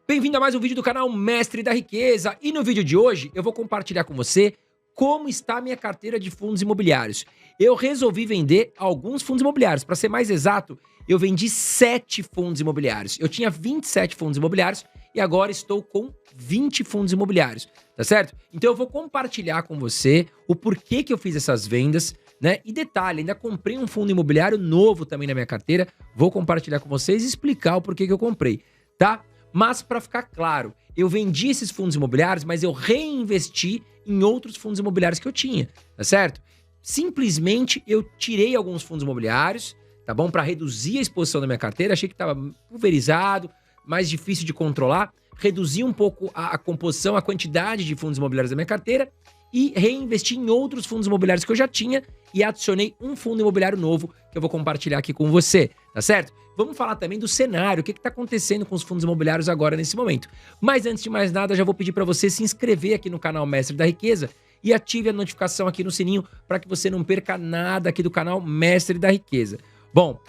Bem-vindo a mais um vídeo do canal Mestre da Riqueza. E no vídeo de hoje eu vou compartilhar com você como está a minha carteira de fundos imobiliários. Eu resolvi vender alguns fundos imobiliários. Para ser mais exato, eu vendi 7 fundos imobiliários. Eu tinha 27 fundos imobiliários e agora estou com 20 fundos imobiliários, tá certo? Então eu vou compartilhar com você o porquê que eu fiz essas vendas, né? E detalhe, ainda comprei um fundo imobiliário novo também na minha carteira. Vou compartilhar com vocês e explicar o porquê que eu comprei, tá? Mas para ficar claro, eu vendi esses fundos imobiliários, mas eu reinvesti em outros fundos imobiliários que eu tinha, tá certo? Simplesmente eu tirei alguns fundos imobiliários, tá bom? Para reduzir a exposição da minha carteira, achei que estava pulverizado, mais difícil de controlar, reduzi um pouco a composição, a quantidade de fundos imobiliários da minha carteira e reinvesti em outros fundos imobiliários que eu já tinha e adicionei um fundo imobiliário novo que eu vou compartilhar aqui com você, tá certo? Vamos falar também do cenário, o que está acontecendo com os fundos imobiliários agora nesse momento. Mas antes de mais nada, já vou pedir para você se inscrever aqui no canal Mestre da Riqueza e ative a notificação aqui no sininho para que você não perca nada aqui do canal Mestre da Riqueza. Bom,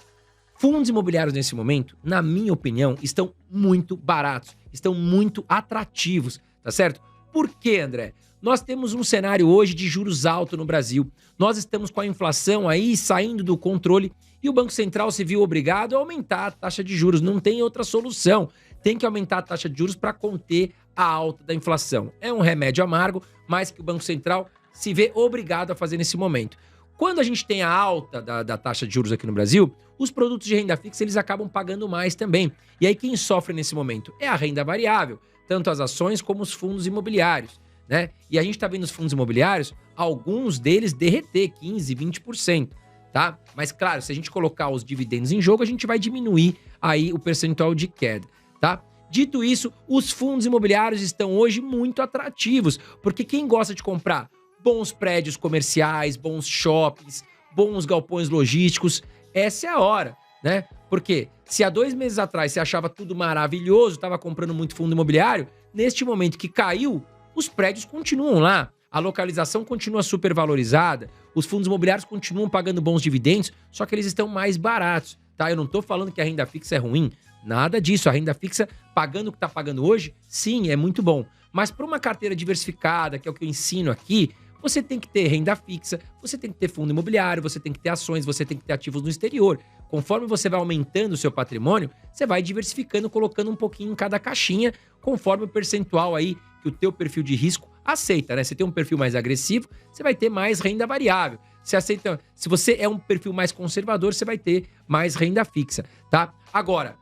fundos imobiliários nesse momento, na minha opinião, estão muito baratos, estão muito atrativos, tá certo? Por quê, André? Nós temos um cenário hoje de juros altos no Brasil. Nós estamos com a inflação aí saindo do controle e o Banco Central se viu obrigado a aumentar a taxa de juros. Não tem outra solução. Tem que aumentar a taxa de juros para conter a alta da inflação. É um remédio amargo, mas que o Banco Central se vê obrigado a fazer nesse momento. Quando a gente tem a alta da taxa de juros aqui no Brasil, os produtos de renda fixa eles acabam pagando mais também. E aí quem sofre nesse momento é a renda variável, tanto as ações como os fundos imobiliários, né? E a gente está vendo os fundos imobiliários, alguns deles derreter 15%, 20%, tá? Mas claro, se a gente colocar os dividendos em jogo, a gente vai diminuir aí o percentual de queda, tá? Dito isso, os fundos imobiliários estão hoje muito atrativos, porque quem gosta de comprar bons prédios comerciais, bons shoppings, bons galpões logísticos, essa é a hora, né? Porque se há 2 meses atrás você achava tudo maravilhoso, estava comprando muito fundo imobiliário, neste momento que caiu, os prédios continuam lá, a localização continua super valorizada, os fundos imobiliários continuam pagando bons dividendos, só que eles estão mais baratos, tá? Eu não tô falando que a renda fixa é ruim, nada disso. A renda fixa, pagando o que tá pagando hoje, sim, é muito bom. Mas para uma carteira diversificada, que é o que eu ensino aqui, você tem que ter renda fixa, você tem que ter fundo imobiliário, você tem que ter ações, você tem que ter ativos no exterior. Conforme você vai aumentando o seu patrimônio, você vai diversificando, colocando um pouquinho em cada caixinha, conforme o percentual aí que o teu perfil de risco aceita, né? Se tem um perfil mais agressivo, você vai ter mais renda variável. Se você é um perfil mais conservador, você vai ter mais renda fixa, tá? Agora,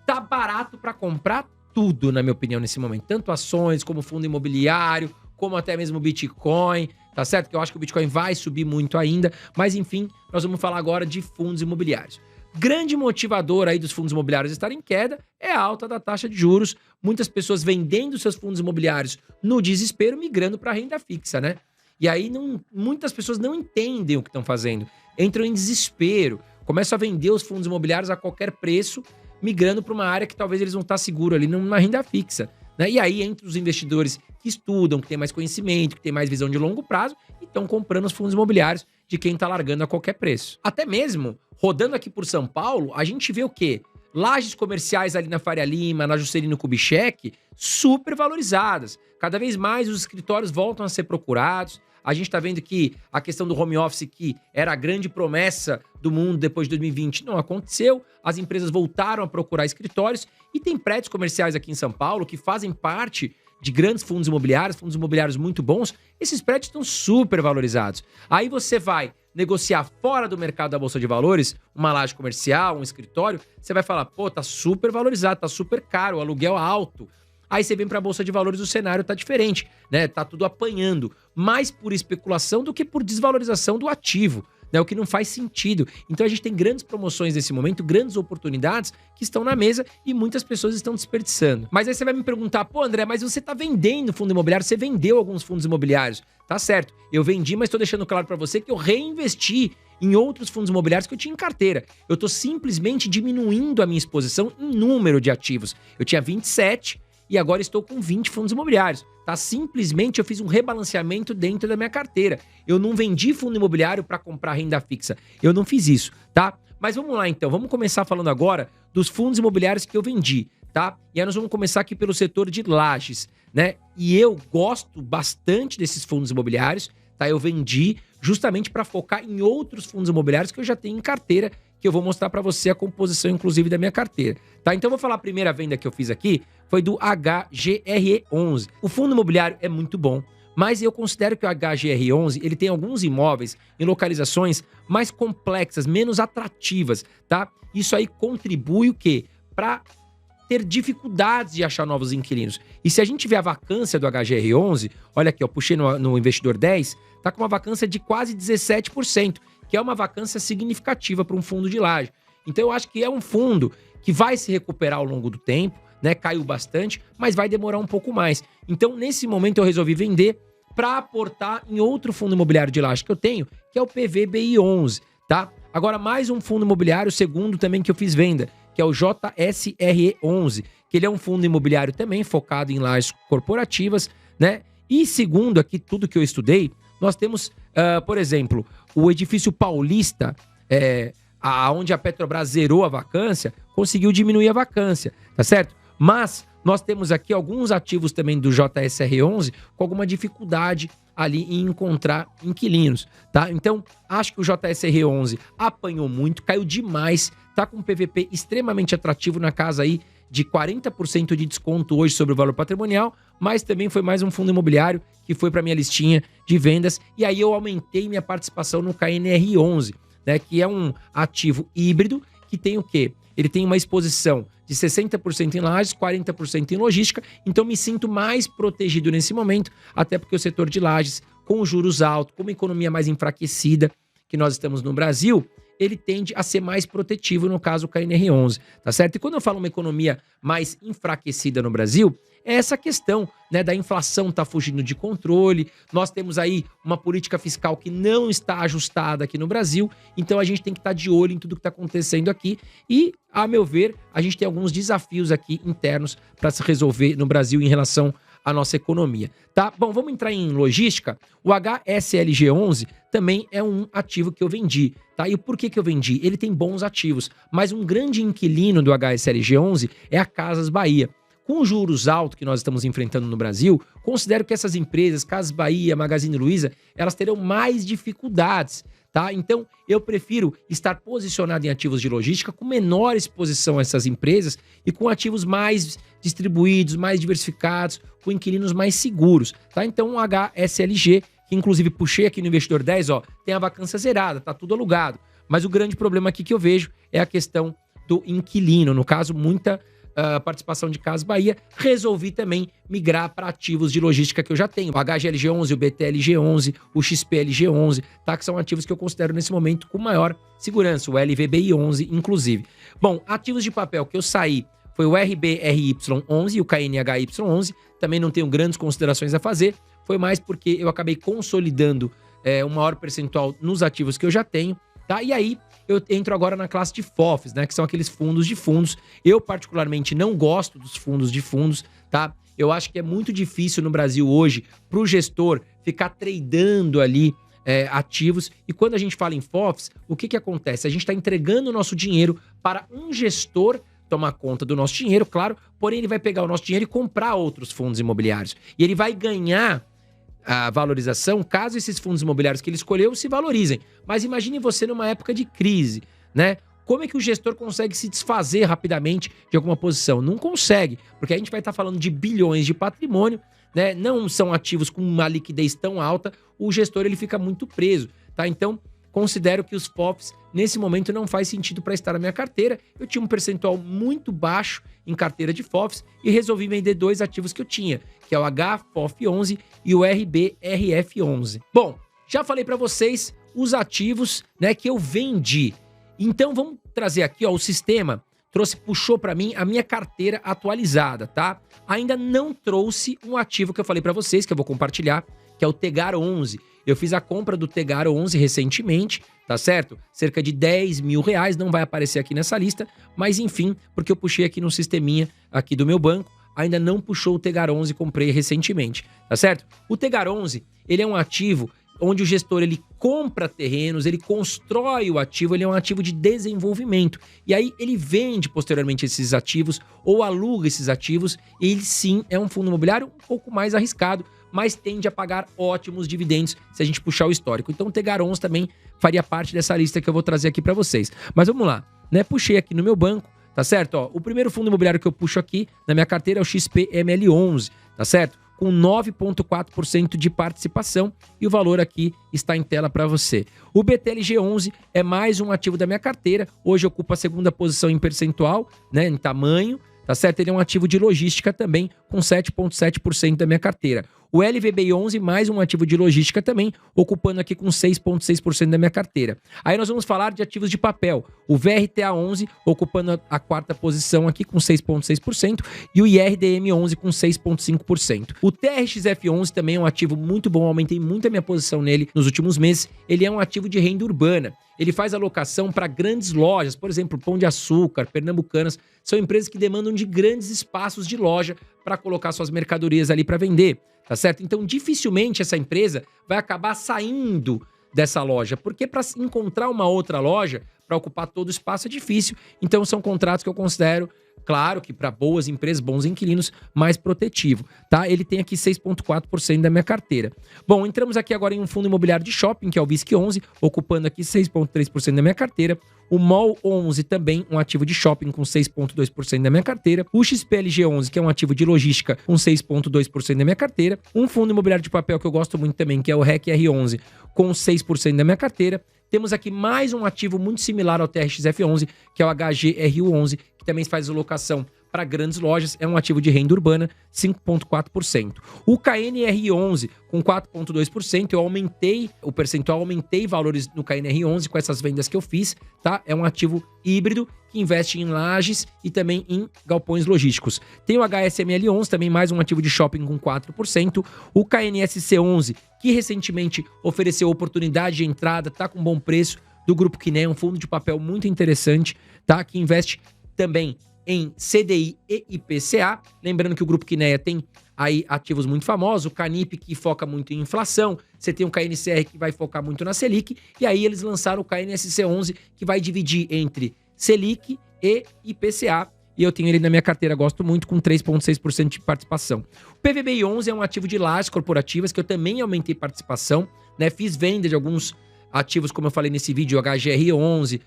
tá barato para comprar tudo, na minha opinião, nesse momento. Tanto ações, como fundo imobiliário, como até mesmo Bitcoin, tá certo? Que eu acho que o Bitcoin vai subir muito ainda, mas enfim, nós vamos falar agora de fundos imobiliários. Grande motivador aí dos fundos imobiliários estarem em queda é a alta da taxa de juros. Muitas pessoas vendendo seus fundos imobiliários no desespero, migrando para renda fixa, né? E aí muitas pessoas não entendem o que estão fazendo, entram em desespero, começam a vender os fundos imobiliários a qualquer preço, migrando para uma área que talvez eles não estão seguros ali numa renda fixa, né? E aí, entre os investidores que estudam, que têm mais conhecimento, que têm mais visão de longo prazo, e estão comprando os fundos imobiliários de quem está largando a qualquer preço. Até mesmo, rodando aqui por São Paulo, a gente vê o quê? Lajes comerciais ali na Faria Lima, na Juscelino Kubitschek, super valorizadas. Cada vez mais os escritórios voltam a ser procurados. A gente está vendo que a questão do home office, que era a grande promessa do mundo depois de 2020, não aconteceu. As empresas voltaram a procurar escritórios e tem prédios comerciais aqui em São Paulo que fazem parte de grandes fundos imobiliários muito bons. Esses prédios estão super valorizados. Aí você vai negociar fora do mercado da Bolsa de Valores, uma laje comercial, um escritório, você vai falar, pô, tá super valorizado, tá super caro, o aluguel é alto. Aí você vem para a Bolsa de Valores, o cenário tá diferente, né? Tá tudo apanhando, mais por especulação do que por desvalorização do ativo, né? O que não faz sentido. Então a gente tem grandes promoções nesse momento, grandes oportunidades que estão na mesa e muitas pessoas estão desperdiçando. Mas aí você vai me perguntar, pô, André, mas você tá vendendo fundo imobiliário, você vendeu alguns fundos imobiliários. Tá certo, eu vendi, mas tô deixando claro para você que eu reinvesti em outros fundos imobiliários que eu tinha em carteira. Eu tô simplesmente diminuindo a minha exposição em número de ativos. Eu tinha 27 e agora estou com 20 fundos imobiliários, tá? Simplesmente eu fiz um rebalanceamento dentro da minha carteira. Eu não vendi fundo imobiliário para comprar renda fixa. Eu não fiz isso, tá? Mas vamos lá então, vamos começar falando agora dos fundos imobiliários que eu vendi, tá? tá? E aí nós vamos começar aqui pelo setor de lajes, né? E eu gosto bastante desses fundos imobiliários, tá? Eu vendi justamente para focar em outros fundos imobiliários que eu já tenho em carteira, que eu vou mostrar para você a composição, inclusive, da minha carteira, tá? Então eu vou falar a primeira venda que eu fiz aqui, foi do HGRE11. O fundo imobiliário é muito bom, mas eu considero que o HGR11, ele tem alguns imóveis em localizações mais complexas, menos atrativas, tá? Isso aí contribui o quê? Para ter dificuldades de achar novos inquilinos. E se a gente vê a vacância do HGR11, olha aqui, eu puxei no Investidor 10, tá com uma vacância de quase 17%, que é uma vacância significativa para um fundo de laje. Então eu acho que é um fundo que vai se recuperar ao longo do tempo, né? Caiu bastante, mas vai demorar um pouco mais. Então, nesse momento, eu resolvi vender para aportar em outro fundo imobiliário de laje que eu tenho, que é o PVBI11, tá? Agora, mais um fundo imobiliário, segundo também que eu fiz venda, que é o JSRE11, que ele é um fundo imobiliário também focado em lajes corporativas, né? E segundo aqui tudo que eu estudei, nós temos, por exemplo, o edifício Paulista, onde a Petrobras zerou a vacância, conseguiu diminuir a vacância, tá certo? Mas nós temos aqui alguns ativos também do JSR11 com alguma dificuldade ali em encontrar inquilinos, tá? Então, acho que o JSR11 apanhou muito, caiu demais, tá com um PVP extremamente atrativo na casa aí de 40% de desconto hoje sobre o valor patrimonial, mas também foi mais um fundo imobiliário que foi para minha listinha de vendas, e aí eu aumentei minha participação no KNR11, né, que é um ativo híbrido que tem o quê? Ele tem uma exposição de 60% em lajes, 40% em logística, então me sinto mais protegido nesse momento, até porque o setor de lajes, com os juros altos, com uma economia mais enfraquecida que nós estamos no Brasil, ele tende a ser mais protetivo, no caso o KNR11, tá certo? E quando eu falo uma economia mais enfraquecida no Brasil, é essa questão, né, da inflação tá fugindo de controle, nós temos aí uma política fiscal que não está ajustada aqui no Brasil, então a gente tem que estar de olho em tudo que está acontecendo aqui e, a meu ver, a gente tem alguns desafios aqui internos para se resolver no Brasil em relação à nossa economia, tá? Bom, vamos entrar em logística. O HSLG11 também é um ativo que eu vendi, tá? E por que eu vendi? Ele tem bons ativos, mas um grande inquilino do HSLG11 é a Casas Bahia. Com os juros altos que nós estamos enfrentando no Brasil, considero que essas empresas, Casas Bahia, Magazine Luiza, elas terão mais dificuldades, tá? Então, eu prefiro estar posicionado em ativos de logística com menor exposição a essas empresas e com ativos mais distribuídos, mais diversificados, com inquilinos mais seguros, tá? Então, o HSLG, que inclusive puxei aqui no Investidor 10, ó, tem a vacância zerada, tá tudo alugado. Mas o grande problema aqui que eu vejo é a questão do inquilino, no caso, muita participação de Casas Bahia, resolvi também migrar para ativos de logística que eu já tenho. O HGLG11, o BTLG11, o XPLG11, tá? Que são ativos que eu considero nesse momento com maior segurança, o LVBI11 inclusive. Bom, ativos de papel que eu saí foi o RBRY11 e o KNHY11, também não tenho grandes considerações a fazer, foi mais porque eu acabei consolidando um maior percentual nos ativos que eu já tenho, tá? E aí, eu entro agora na classe de FOFs, né? Que são aqueles fundos de fundos. Eu, particularmente, não gosto dos fundos de fundos, tá? Eu acho que é muito difícil no Brasil hoje para o gestor ficar tradando ali ativos. E quando a gente fala em FOFs, o que acontece? A gente está entregando o nosso dinheiro para um gestor tomar conta do nosso dinheiro, claro, porém ele vai pegar o nosso dinheiro e comprar outros fundos imobiliários. E ele vai ganhar a valorização caso esses fundos imobiliários que ele escolheu se valorizem. Mas imagine você numa época de crise, né? Como é que o gestor consegue se desfazer rapidamente de alguma posição? Não consegue, porque a gente vai estar falando de bilhões de patrimônio, né? Não são ativos com uma liquidez tão alta, o gestor ele fica muito preso, tá? Então, considero que os FOFs, nesse momento, não faz sentido para estar na minha carteira. Eu tinha um percentual muito baixo em carteira de FOFs e resolvi vender dois ativos que eu tinha, que é o HFOF11 e o RBRF11. Bom, já falei para vocês os ativos, né, que eu vendi. Então, vamos trazer aqui, ó, o sistema puxou para mim a minha carteira atualizada, tá? Ainda não trouxe um ativo que eu falei para vocês, que eu vou compartilhar, que é o Tegar 11. Eu fiz a compra do Tegar 11 recentemente, tá certo? Cerca de 10 mil reais, não vai aparecer aqui nessa lista, mas enfim, porque eu puxei aqui no sisteminha aqui do meu banco, ainda não puxou o Tegar 11, comprei recentemente, tá certo? O Tegar 11, ele é um ativo onde o gestor ele compra terrenos, ele constrói o ativo, ele é um ativo de desenvolvimento. E aí ele vende posteriormente esses ativos ou aluga esses ativos. E ele sim é um fundo imobiliário um pouco mais arriscado, mas tende a pagar ótimos dividendos se a gente puxar o histórico. Então o Tegar11 também faria parte dessa lista que eu vou trazer aqui para vocês. Mas vamos lá, né? Puxei aqui no meu banco, tá certo? Ó, o primeiro fundo imobiliário que eu puxo aqui na minha carteira é o XPML11, tá certo? Com 9,4% de participação e o valor aqui está em tela para você. O BTLG11 é mais um ativo da minha carteira, hoje ocupa a segunda posição em percentual, né, em tamanho, tá certo? Ele é um ativo de logística também, com 7,7% da minha carteira. O LVBI11, mais um ativo de logística também, ocupando aqui com 6,6% da minha carteira. Aí nós vamos falar de ativos de papel. O VRTA11, ocupando a quarta posição aqui com 6,6%, e o IRDM11 com 6,5%. O TRXF11 também é um ativo muito bom, aumentei muito a minha posição nele nos últimos meses. Ele é um ativo de renda urbana. Ele faz alocação para grandes lojas, por exemplo, Pão de Açúcar, Pernambucanas, são empresas que demandam de grandes espaços de loja para colocar suas mercadorias ali para vender, tá certo? Então, dificilmente essa empresa vai acabar saindo dessa loja, porque para encontrar uma outra loja para ocupar todo o espaço é difícil. Então, são contratos que eu considero, claro que para boas empresas, bons inquilinos, mais protetivo, tá? Ele tem aqui 6,4% da minha carteira. Bom, entramos aqui agora em um fundo imobiliário de shopping, que é o VISC11, ocupando aqui 6,3% da minha carteira. O MOL11 também, um ativo de shopping com 6,2% da minha carteira. O XPLG11, que é um ativo de logística com 6,2% da minha carteira. Um fundo imobiliário de papel que eu gosto muito também, que é o REC-R11, com 6% da minha carteira. Temos aqui mais um ativo muito similar ao TRXF11, que é o HGRU11, que também faz alocação para grandes lojas, é um ativo de renda urbana, 5,4%. O KNR11, com 4,2%, eu aumentei o percentual, aumentei valores no KNR11 com essas vendas que eu fiz, tá? É um ativo híbrido que investe em lajes e também em galpões logísticos. Tem o HSML11, também mais um ativo de shopping com 4%. O KNSC11, que recentemente ofereceu oportunidade de entrada, tá com bom preço, do Grupo Kinea, um fundo de papel muito interessante, tá? Que investe também em CDI e IPCA. Lembrando que o Grupo Kinea tem aí ativos muito famosos, o Canip, que foca muito em inflação, você tem o KNCR, que vai focar muito na Selic, e aí eles lançaram o KNSC11, que vai dividir entre Selic e IPCA, e eu tenho ele na minha carteira, gosto muito, com 3,6% de participação. O PVBI11 é um ativo de lajes corporativas, que eu também aumentei participação, né? Fiz venda de alguns ativos, como eu falei nesse vídeo, HGR11,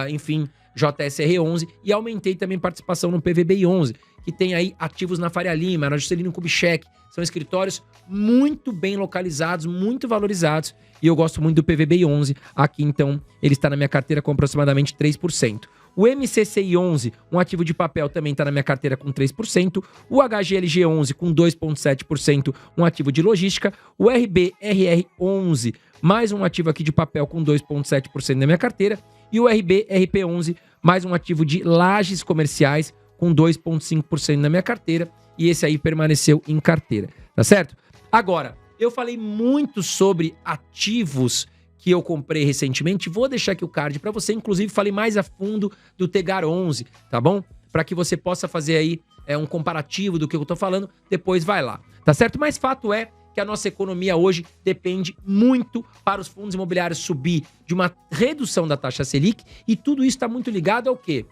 enfim, JSR11, e aumentei também participação no PVBI11, que tem aí ativos na Faria Lima, na Juscelino Kubitschek, são escritórios muito bem localizados, muito valorizados, e eu gosto muito do PVBI11, aqui então ele está na minha carteira com aproximadamente 3%. O MCCI11, um ativo de papel, também está na minha carteira com 3%. O HGLG11 com 2,7%, um ativo de logística. O RBRR11, mais um ativo aqui de papel com 2,7% na minha carteira. E o RBRP11, mais um ativo de lajes comerciais com 2,5% na minha carteira. E esse aí permaneceu em carteira, tá certo? Agora, eu falei muito sobre ativos que eu comprei recentemente, vou deixar aqui o card para você, inclusive falei mais a fundo do Tegar11, tá bom? Para que você possa fazer aí um comparativo do que eu tô falando, depois vai lá, tá certo? Mas fato é que a nossa economia hoje depende muito para os fundos imobiliários subir de uma redução da taxa Selic, e tudo isso está muito ligado ao quê?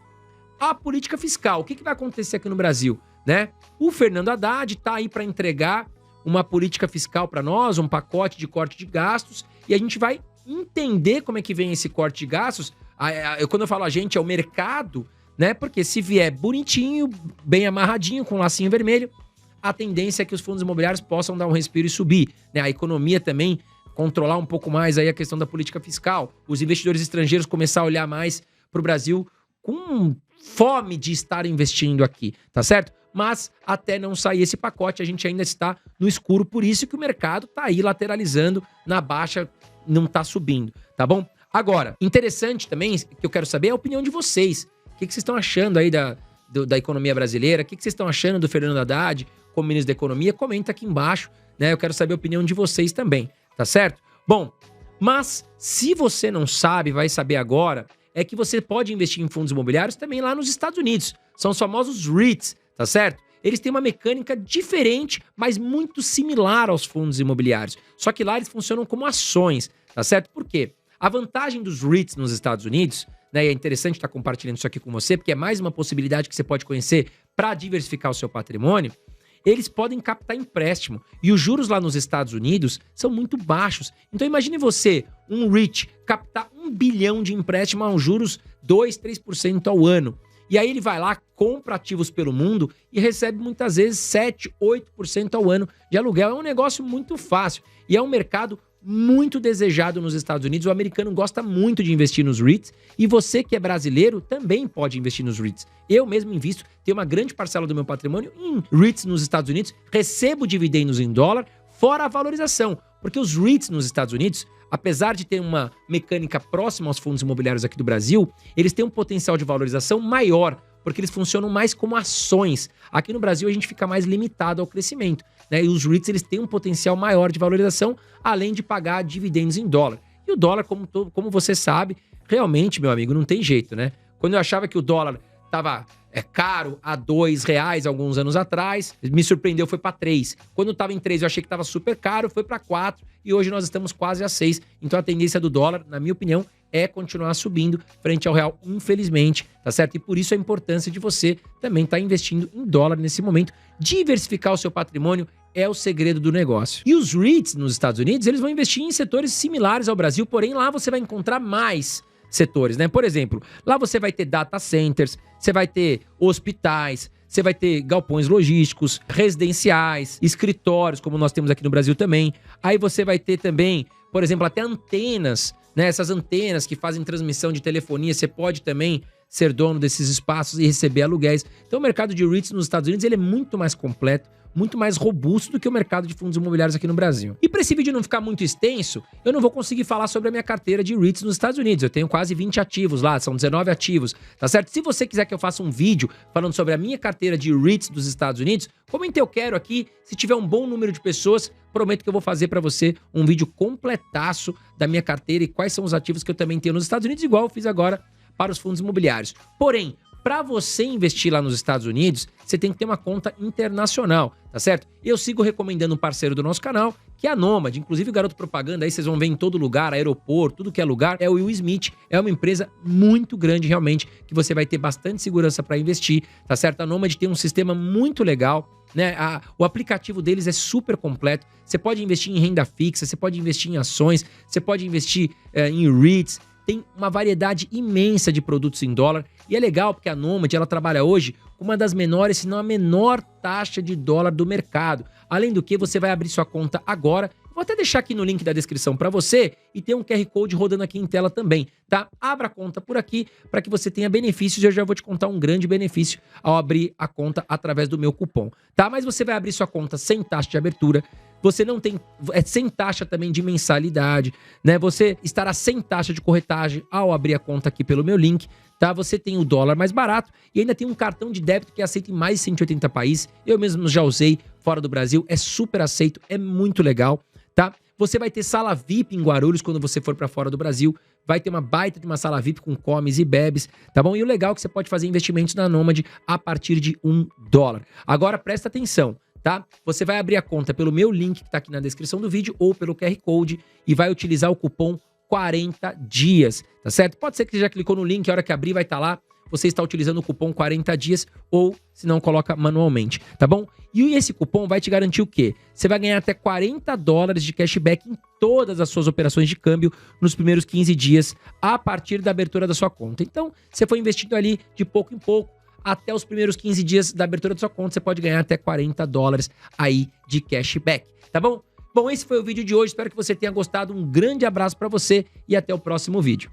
À política fiscal. O que vai acontecer aqui no Brasil, né? O Fernando Haddad tá aí para entregar uma política fiscal para nós, um pacote de corte de gastos, e a gente vai entender como é que vem esse corte de gastos. Quando eu falo a gente, é o mercado, né? Porque se vier bonitinho, bem amarradinho, com um lacinho vermelho, a tendência é que os fundos imobiliários possam dar um respiro e subir, né? A economia também controlar um pouco mais aí a questão da política fiscal, os investidores estrangeiros começar a olhar mais para o Brasil com fome de estar investindo aqui, tá certo? Mas até não sair esse pacote, a gente ainda está no escuro, por isso que o mercado tá aí lateralizando na baixa, não tá subindo, tá bom? Agora, interessante também, que eu quero saber é a opinião de vocês. O que vocês estão achando aí da economia brasileira? O que vocês estão achando do Fernando Haddad como ministro da Economia? Comenta aqui embaixo, né? Eu quero saber a opinião de vocês também, tá certo? Bom, mas se você não sabe, vai saber agora, é que você pode investir em fundos imobiliários também lá nos Estados Unidos. São os famosos REITs, tá certo? eles têm uma mecânica diferente, mas muito similar aos fundos imobiliários. Só que lá eles funcionam como ações, tá certo? Por quê? A vantagem dos REITs nos Estados Unidos, né, e é interessante estar compartilhando isso aqui com você, porque é mais uma possibilidade que você pode conhecer para diversificar o seu patrimônio. Eles podem captar empréstimo. E os juros lá nos Estados Unidos são muito baixos. Então imagine você, um REIT, captar 1 bilhão de empréstimo a juros 2, 3% ao ano. E aí ele vai lá, compra ativos pelo mundo e recebe muitas vezes 7, 8% ao ano de aluguel. É um negócio muito fácil. E é um mercado muito desejado nos Estados Unidos. O americano gosta muito de investir nos REITs e você que é brasileiro também pode investir nos REITs. Eu mesmo invisto, tenho uma grande parcela do meu patrimônio em REITs nos Estados Unidos, recebo dividendos em dólar, fora a valorização. Porque os REITs nos Estados Unidos, apesar de ter uma mecânica próxima aos fundos imobiliários aqui do Brasil, eles têm um potencial de valorização maior, porque eles funcionam mais como ações. Aqui no Brasil a gente fica mais limitado ao crescimento, né? E os REITs eles têm um potencial maior de valorização, além de pagar dividendos em dólar. E o dólar, como você sabe, realmente, meu amigo, não tem jeito, né? Quando eu achava que o dólar estava caro a R$2 alguns anos atrás, me surpreendeu, foi para 3. Quando estava em 3 eu achei que estava super caro, foi para 4 e hoje nós estamos quase a 6. Então a tendência do dólar, na minha opinião, é continuar subindo frente ao real, infelizmente, tá certo? E por isso a importância de você também estar investindo em dólar nesse momento. Diversificar o seu patrimônio é o segredo do negócio. E os REITs nos Estados Unidos, eles vão investir em setores similares ao Brasil, porém lá você vai encontrar mais setores, né? Por exemplo, lá você vai ter data centers, você vai ter hospitais, você vai ter galpões logísticos, residenciais, escritórios, como nós temos aqui no Brasil também. Aí você vai ter também, por exemplo, até antenas, né? Essas antenas que fazem transmissão de telefonia, você pode também ser dono desses espaços e receber aluguéis. Então o mercado de REITs nos Estados Unidos ele é muito mais completo, muito mais robusto do que o mercado de fundos imobiliários aqui no Brasil. E para esse vídeo não ficar muito extenso, eu não vou conseguir falar sobre a minha carteira de REITs nos Estados Unidos. Eu tenho quase 20 ativos lá, são 19 ativos, tá certo? Se você quiser que eu faça um vídeo falando sobre a minha carteira de REITs dos Estados Unidos, comente eu quero aqui. Se tiver um bom número de pessoas, prometo que eu vou fazer para você um vídeo completaço da minha carteira e quais são os ativos que eu também tenho nos Estados Unidos, igual eu fiz agora para os fundos imobiliários. Porém, para você investir lá nos Estados Unidos, você tem que ter uma conta internacional, tá certo? Eu sigo recomendando um parceiro do nosso canal, que é a Nomad. Inclusive o garoto propaganda aí, vocês vão ver em todo lugar, aeroporto, tudo que é lugar, é o Will Smith. É uma empresa muito grande realmente, que você vai ter bastante segurança para investir, tá certo? A Nomad tem um sistema muito legal, né? O aplicativo deles é super completo. Você pode investir em renda fixa, você pode investir em ações, você pode investir em REITs. Tem uma variedade imensa de produtos em dólar. E é legal porque a Nomad, ela trabalha hoje com uma das menores, se não a menor taxa de dólar do mercado. Além do que, você vai abrir sua conta agora. Vou até deixar aqui no link da descrição para você e tem um QR Code rodando aqui em tela também, tá? Abra a conta por aqui para que você tenha benefícios e eu já vou te contar um grande benefício ao abrir a conta através do meu cupom, tá? Mas você vai abrir sua conta sem taxa de abertura, você não tem, sem taxa também de mensalidade, né? Você estará sem taxa de corretagem ao abrir a conta aqui pelo meu link, tá? Você tem o dólar mais barato e ainda tem um cartão de débito que é aceito em mais de 180 países. Eu mesmo já usei fora do Brasil, é super aceito, é muito legal, tá? Você vai ter sala VIP em Guarulhos quando você for para fora do Brasil. Vai ter uma baita de uma sala VIP com comes e bebes, tá bom? E o legal é que você pode fazer investimentos na Nomad a partir de $1. Agora presta atenção, tá? Você vai abrir a conta pelo meu link que tá aqui na descrição do vídeo ou pelo QR Code e vai utilizar o cupom 40 dias, tá certo? Pode ser que você já clicou no link, a hora que abrir vai estar lá. Você está utilizando o cupom 40 dias ou, se não, coloca manualmente, tá bom? E esse cupom vai te garantir o quê? Você vai ganhar até $40 de cashback em todas as suas operações de câmbio nos primeiros 15 dias a partir da abertura da sua conta. Então, você foi investindo ali de pouco em pouco, até os primeiros 15 dias da abertura da sua conta, você pode ganhar até $40 aí de cashback, tá bom? Bom, esse foi o vídeo de hoje, espero que você tenha gostado, um grande abraço para você e até o próximo vídeo.